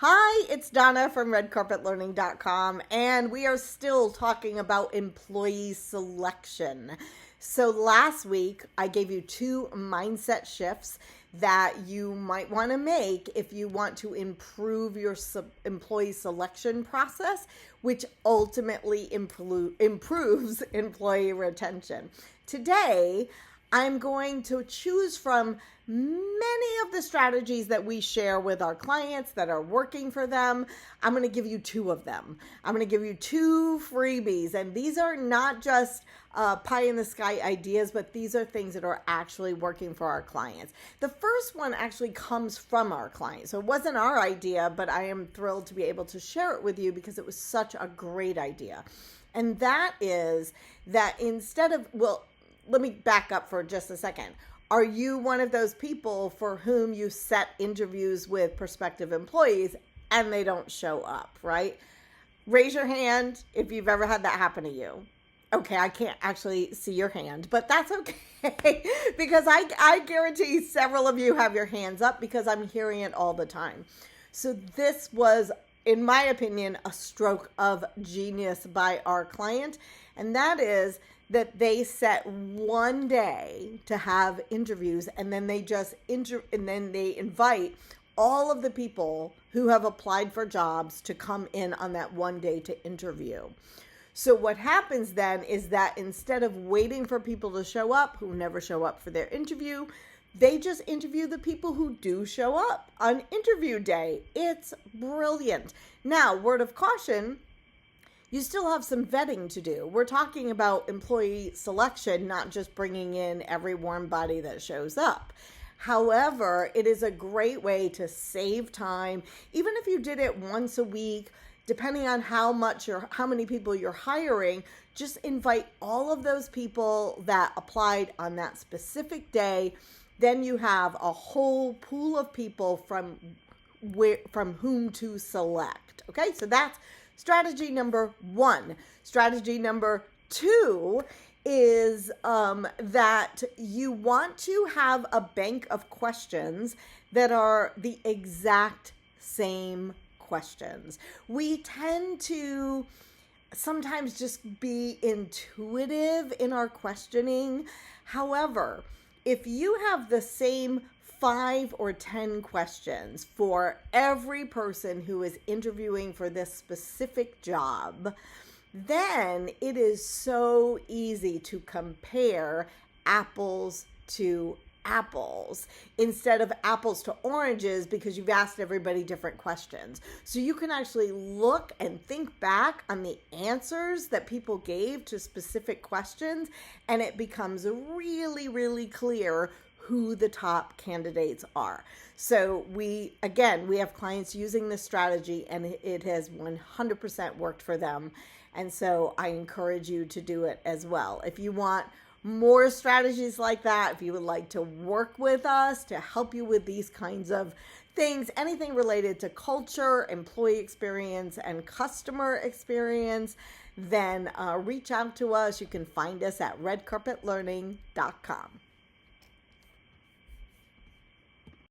Hi, it's Donna from redcarpetlearning.com, and we are still talking about employee selection. So last week, I gave you 2 mindset shifts that you might want to make if you want to improve your employee selection process, which ultimately improves employee retention. Today, I'm going to choose from many of the strategies that we share with our clients that are working for them. I'm going to give you 2 of them. I'm going to give you 2 freebies, and these are not just pie in the sky ideas, but these are things that are actually working for our clients. The first one actually comes from our client. So it wasn't our idea, but I am thrilled to be able to share it with you because it was such a great idea. And that is that instead of, let me back up for just a second. Are you one of those people for whom you set interviews with prospective employees and they don't show up, right? Raise your hand if you've ever had that happen to you. Okay, I can't actually see your hand, but that's okay because I guarantee several of you have your hands up because I'm hearing it all the time. So this was, in my opinion, a stroke of genius by our client, and that is that they set one day to have interviews, and then they just they invite all of the people who have applied for jobs to come in on that one day to interview. So what happens then is that instead of waiting for people to show up who never show up for their interview, they just interview the people who do show up on interview day. It's brilliant. Now, word of caution, you still have some vetting to do. We're talking about employee selection, not just bringing in every warm body that shows up. However, it is a great way to save time. Even if you did it once a week, depending on how many people you're hiring, just invite all of those people that applied on that specific day. Then you have a whole pool of people from whom to select. Okay, so that's strategy number 1. Strategy number 2 is that you want to have a bank of questions that are the exact same questions. We tend to sometimes just be intuitive in our questioning. However, if you have the same 5 or 10 questions for every person who is interviewing for this specific job, then it is so easy to compare apples to apples instead of apples to oranges because you've asked everybody different questions. So you can actually look and think back on the answers that people gave to specific questions, and it becomes really, really clear who the top candidates are. So we have clients using this strategy, and it has 100% worked for them. And so I encourage you to do it as well. If you want more strategies like that, if you would like to work with us to help you with these kinds of things, anything related to culture, employee experience, and customer experience, then reach out to us. You can find us at redcarpetlearning.com.